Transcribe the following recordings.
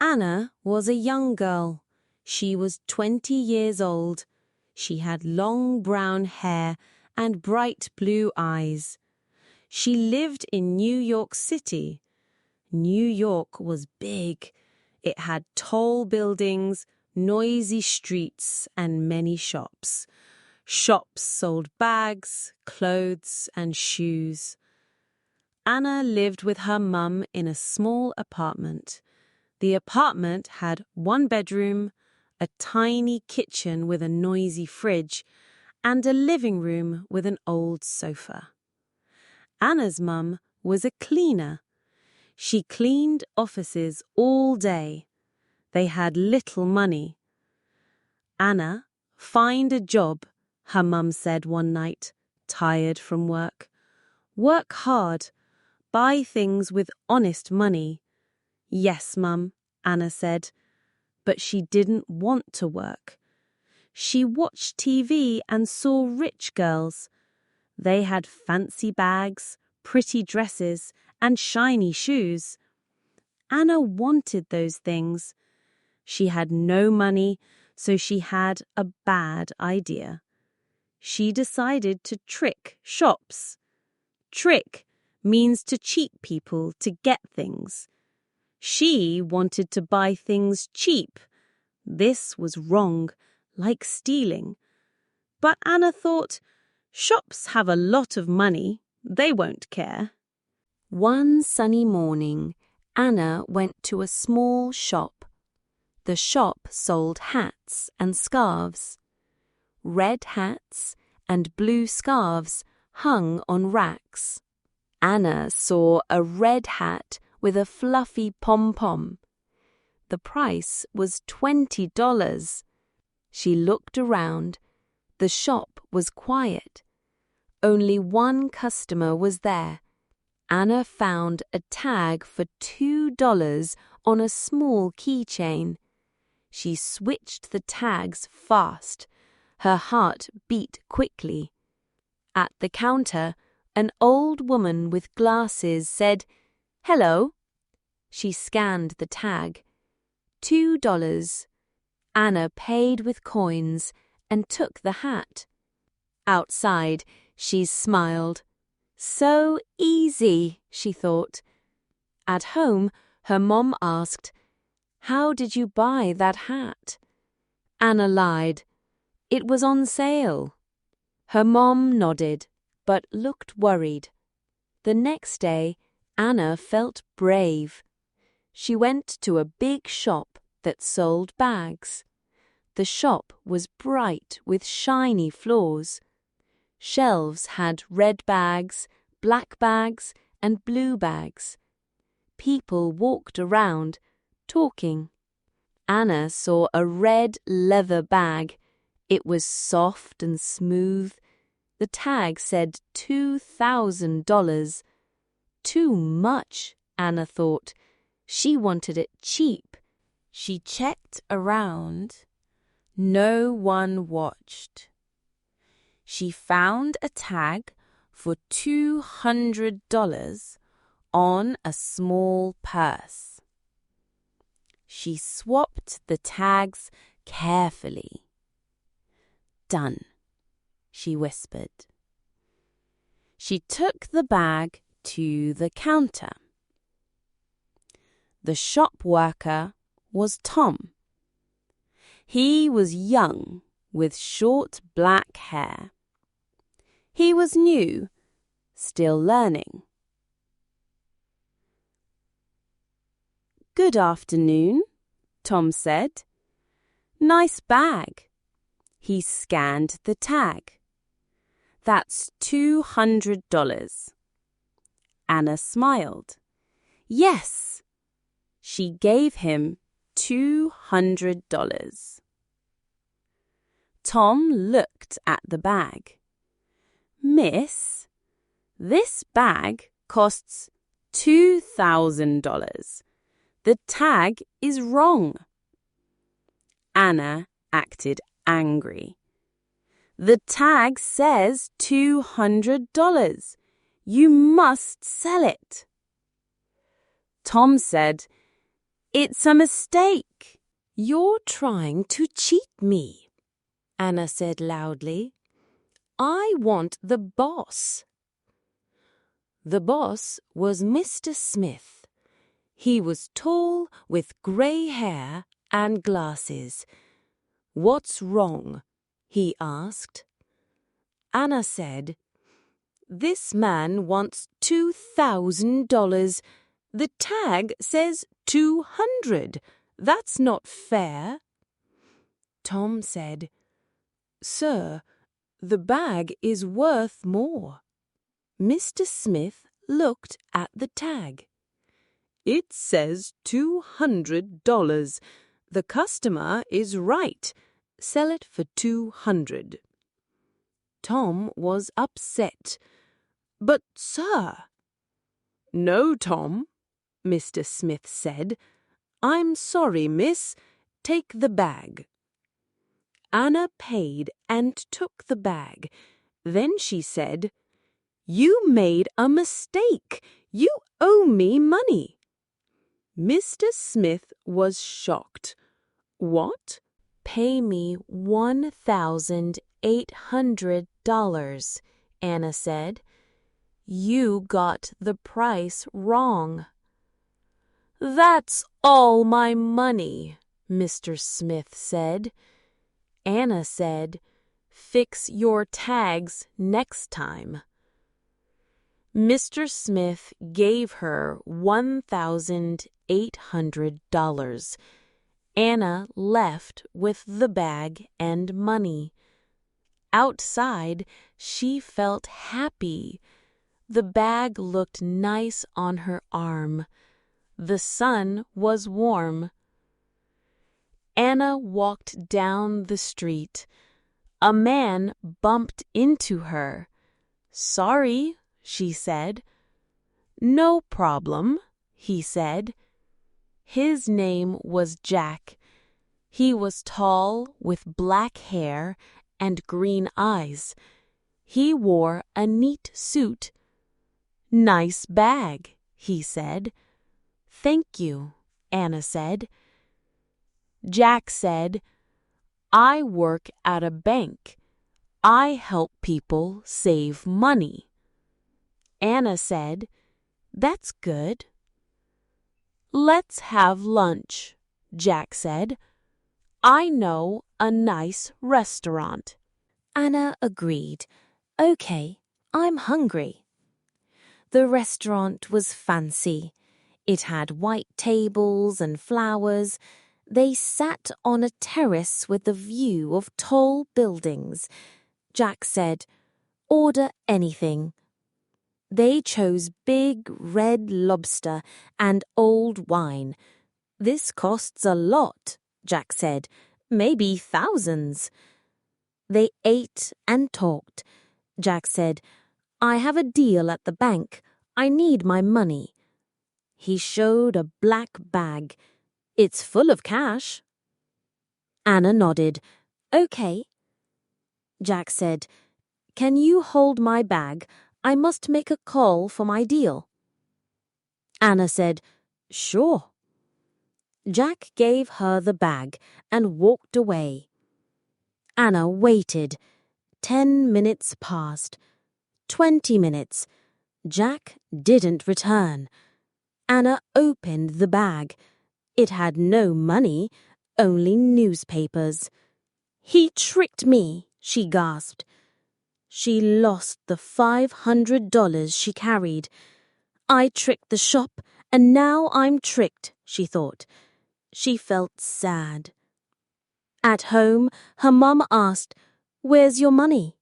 Anna was a young girl. She was 20 years old. She had long brown hair and bright blue eyes. She lived in New York City. New York was big. It had tall buildings, noisy streets, and many shops. Shops sold bags, clothes, and shoes. Anna lived with her mum in a small apartment. The apartment had one bedroom, a tiny kitchen with a noisy fridge, and a living room with an old sofa. Anna's mum was a cleaner. She cleaned offices all day. They had little money. "Anna, find a job," her mum said one night, tired from work. "Work hard. Buy things with honest money." "Yes, Mum," Anna said, but she didn't want to work. She watched TV and saw rich girls. They had fancy bags, pretty dresses, and shiny shoes. Anna wanted those things. She had no money, so she had a bad idea. She decided to trick shops. Trick means to cheat people to get things. She wanted to buy things cheap. This was wrong, like stealing. But Anna thought, shops have a lot of money. They won't care. One sunny morning, Anna went to a small shop. The shop sold hats and scarves. Red hats and blue scarves hung on racks. Anna saw a red hat with a fluffy pom-pom. The price was $20. She looked around. The shop was quiet. Only one customer was there. Anna found a tag for $2 on a small keychain. She switched the tags fast. Her heart beat quickly. At the counter, an old woman with glasses said, "Hello." She scanned the tag. $2. Anna paid with coins and took the hat. Outside, she smiled. So easy, she thought. At home, her mom asked, "How did you buy that hat?" Anna lied. "It was on sale." Her mom nodded, but looked worried. The next day, Anna felt brave. She went to a big shop that sold bags. The shop was bright with shiny floors. Shelves had red bags, black bags, and blue bags. People walked around, talking. Anna saw a red leather bag. It was soft and smooth. The tag said $2,000. Too much, Anna thought. She wanted it cheap. She checked around. No one watched. She found a tag for $200 on a small purse. She swapped the tags carefully. "Done," she whispered. She took the bag to the counter. The shop worker was Tom. He was young, with short black hair. He was new, still learning. "Good afternoon," Tom said. "Nice bag." He scanned the tag. "That's $200. Anna smiled. "Yes." She gave him $200. Tom looked at the bag. "Miss, this bag costs $2,000. The tag is wrong." Anna acted angry. "The tag says $200. You must sell it." Tom said, It's a mistake. You're trying to cheat me, Anna said loudly. I want the boss. The boss was Mr. Smith. He was tall with grey hair and glasses. What's wrong? He asked. Anna said, This man wants $2,000. The tag says 200. That's not fair. Tom said, Sir, the bag is worth more. Mr. Smith looked at the tag. It says $200. The customer is right. Sell it for 200. Tom was upset. But, sir. No, Tom, Mr. Smith said. I'm sorry, miss. Take the bag. Anna paid and took the bag. Then she said, You made a mistake. You owe me money. Mr. Smith was shocked. What? Pay me $1,800, Anna said. You got the price wrong. That's all my money, Mr. Smith said. Anna said, Fix your tags next time. Mr. Smith gave her $1,800. Anna left with the bag and money. Outside, she felt happy. The bag looked nice on her arm. The sun was warm. Anna walked down the street. A man bumped into her. Sorry, she said. No problem, he said. His name was Jack. He was tall with black hair and green eyes. He wore a neat suit. Nice bag, he said. Thank you, Anna said. Jack said, I work at a bank. I help people save money. Anna said, That's good. Let's have lunch, Jack said. I know a nice restaurant. Anna agreed. Okay, I'm hungry. The restaurant was fancy. It had white tables and flowers. They sat on a terrace with a view of tall buildings. Jack said, Order anything. They chose big red lobster and old wine. This costs a lot, Jack said. Maybe thousands. They ate and talked. Jack said, I have a deal at the bank. I need my money. He showed a black bag. It's full of cash. Anna nodded. Okay. Jack said, Can you hold my bag? I must make a call for my deal. Anna said, Sure. Jack gave her the bag and walked away. Anna waited. 10 minutes passed. 20 minutes. Jack didn't return. Anna opened the bag. It had no money, only newspapers. He tricked me, she gasped. She lost the $500 she carried. I tricked the shop, and now I'm tricked, she thought. She felt sad. At home, her mum asked, Where's your money?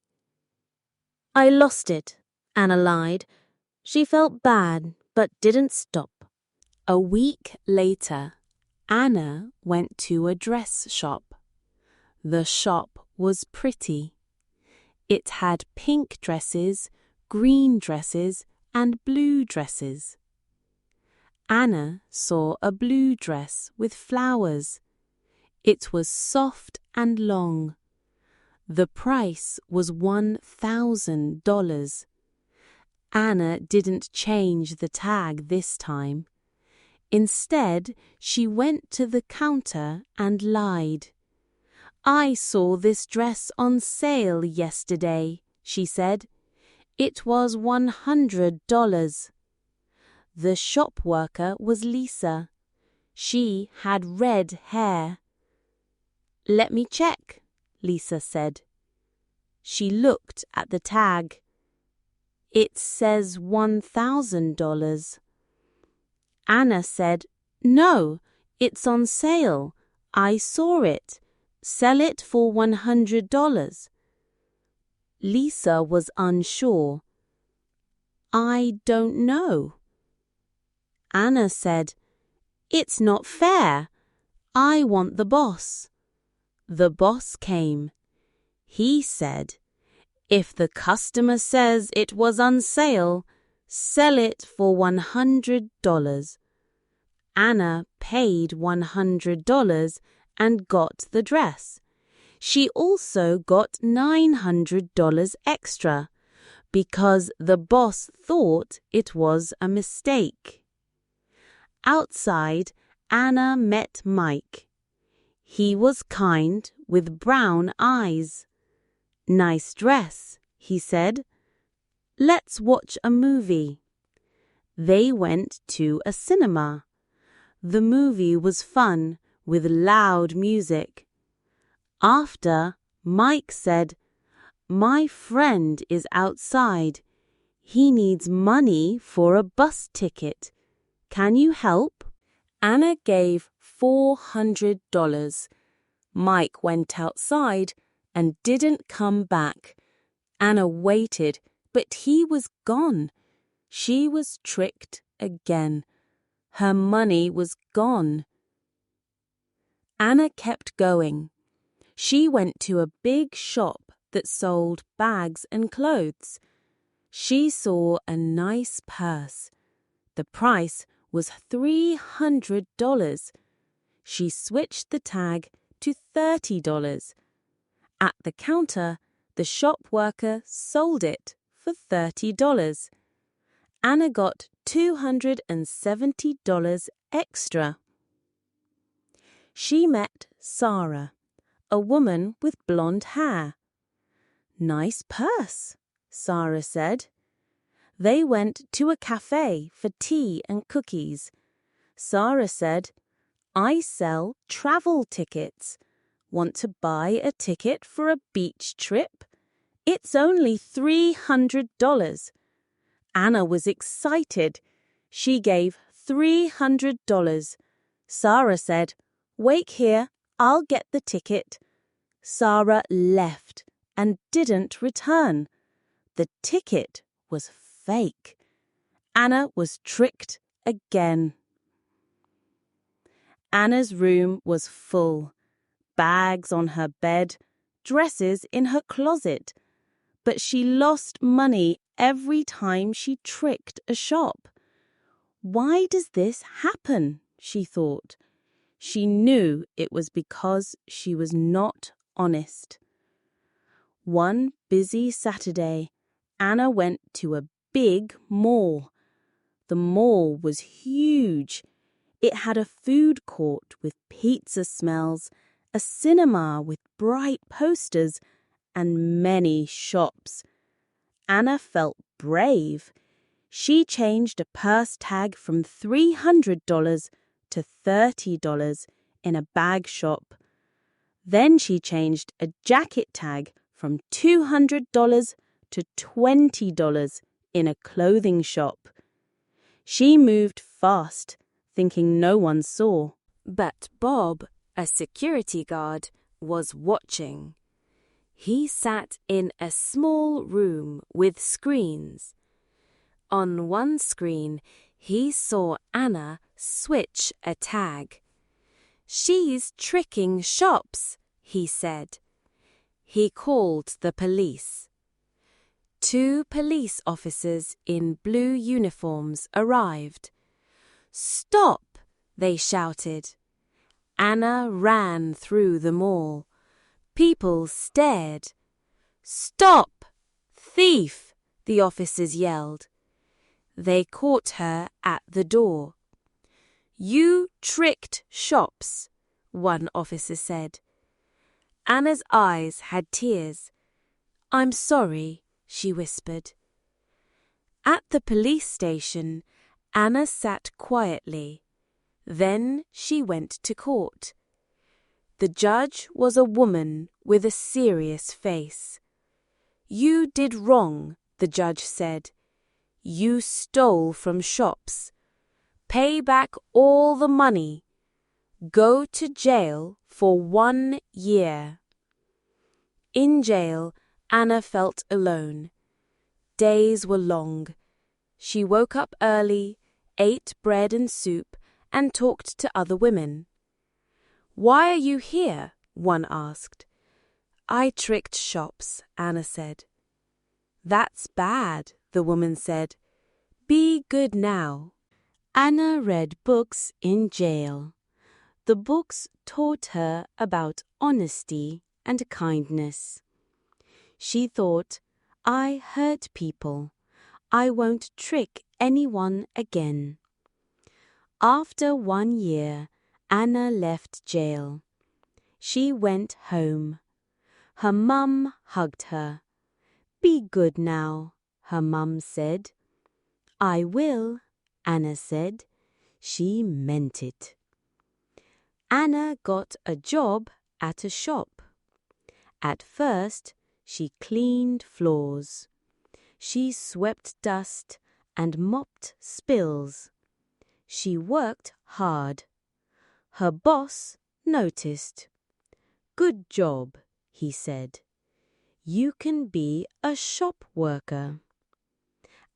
I lost it, Anna lied. She felt bad, but didn't stop. A week later, Anna went to a dress shop. The shop was pretty. It had pink dresses, green dresses, and blue dresses. Anna saw a blue dress with flowers. It was soft and long. The price was $1,000. Anna didn't change the tag this time. Instead, she went to the counter and lied. "I saw this dress on sale yesterday," she said. "It was $100. The shop worker was Lisa. She had red hair. "Let me check," Lisa said. She looked at the tag. "It says $1,000. Anna said, "No, it's on sale. I saw it. Sell it for $100. Lisa was unsure. "I don't know." Anna said, "It's not fair. I want the boss." The boss came. He said, "If the customer says it was on sale, sell it for $100. Anna paid $100 and got the dress. She also got $900 extra because the boss thought it was a mistake. Outside, Anna met Mike. He was kind with brown eyes. "Nice dress," he said. "Let's watch a movie." They went to a cinema. The movie was fun with loud music. After, Mike said, "My friend is outside. He needs money for a bus ticket. Can you help?" Anna gave $400. Mike went outside and didn't come back. Anna waited, but he was gone. She was tricked again. Her money was gone. Anna kept going. She went to a big shop that sold bags and clothes. She saw a nice purse. The price was $300. She switched the tag to $30. At the counter, the shop worker sold it for $30. Anna got $270 extra. She met Sarah, a woman with blonde hair. "Nice purse," Sarah said. They went to a cafe for tea and cookies. Sarah said, "I sell travel tickets. Want to buy a ticket for a beach trip? It's only $300. Anna was excited. She gave $300. Sarah said, "Wait here, I'll get the ticket." Sarah left and didn't return. The ticket was fake. Anna was tricked again. Anna's room was full. Bags on her bed, dresses in her closet. But she lost money every time she tricked a shop. Why does this happen? She thought. She knew it was because she was not honest. One busy Saturday, Anna went to a big mall. The mall was huge. It had a food court with pizza smells, a cinema with bright posters, and many shops. Anna felt brave. She changed a purse tag from $300 to $30 in a bag shop. Then she changed a jacket tag from $200 to $20 in a clothing shop. She moved fast, thinking no one saw. But Bob, a security guard, was watching. He sat in a small room with screens. On one screen, he saw Anna switch a tag. "She's tricking shops," he said. He called the police. 2 police officers in blue uniforms arrived. "Stop!" they shouted. Anna ran through the mall. People stared. "Stop! Thief!" the officers yelled. They caught her at the door. You tricked shops, one officer said. Anna's eyes had tears. I'm sorry, she whispered. At the police station, Anna sat quietly. Then she went to court. The judge was a woman with a serious face. You did wrong, the judge said. You stole from shops. Pay back all the money. Go to jail for 1 year. In jail, Anna felt alone. Days were long. She woke up early, ate bread and soup, and talked to other women. Why are you here? One asked. I tricked shops, Anna said. That's bad, the woman said. Be good now. Anna read books in jail. The books taught her about honesty and kindness. She thought, I hurt people. I won't trick anyone again. After 1 year, Anna left jail. She went home. Her mum hugged her. Be good now, her mum said. I will, Anna said. She meant it. Anna got a job at a shop. At first, she cleaned floors. She swept dust and mopped spills. She worked hard. Her boss noticed. Good job, he said. You can be a shop worker.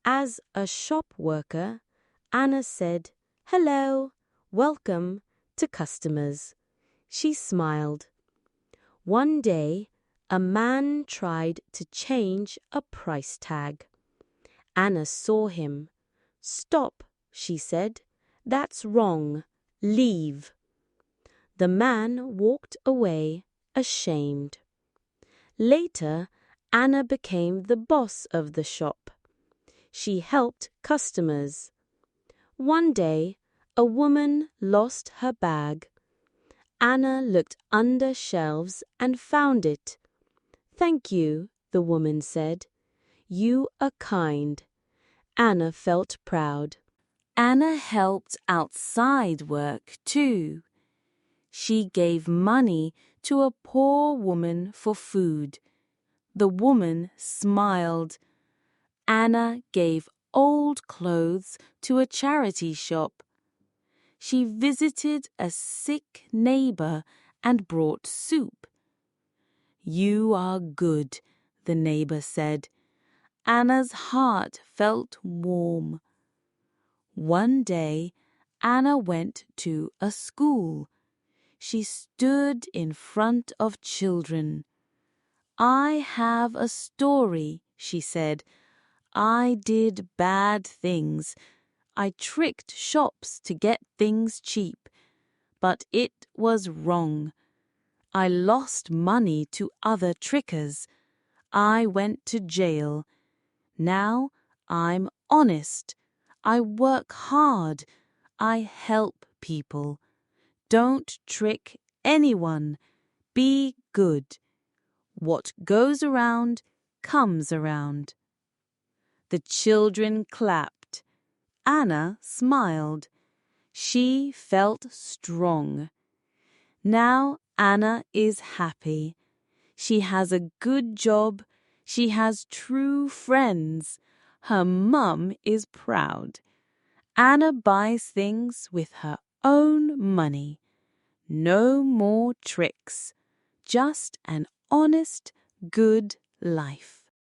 As a shop worker, Anna said, hello, welcome to customers. She smiled. One day, a man tried to change a price tag. Anna saw him. Stop, she said. That's wrong. Leave. The man walked away, ashamed. Later, Anna became the boss of the shop. She helped customers. One day, a woman lost her bag. Anna looked under shelves and found it. Thank you, the woman said. You are kind. Anna felt proud. Anna helped outside work too. She gave money to a poor woman for food. The woman smiled. Anna gave old clothes to a charity shop. She visited a sick neighbor and brought soup. You are good, the neighbor said. Anna's heart felt warm. One day, Anna went to a school. She stood in front of children. I have a story, she said. I did bad things. I tricked shops to get things cheap, but it was wrong. I lost money to other trickers. I went to jail. Now I'm honest. I work hard. I help people. Don't trick anyone. Be good. What goes around comes around. The children clapped. Anna smiled. She felt strong. Now Anna is happy. She has a good job. She has true friends. Her mum is proud. Anna buys things with her own money. No more tricks. Just an honest, good life.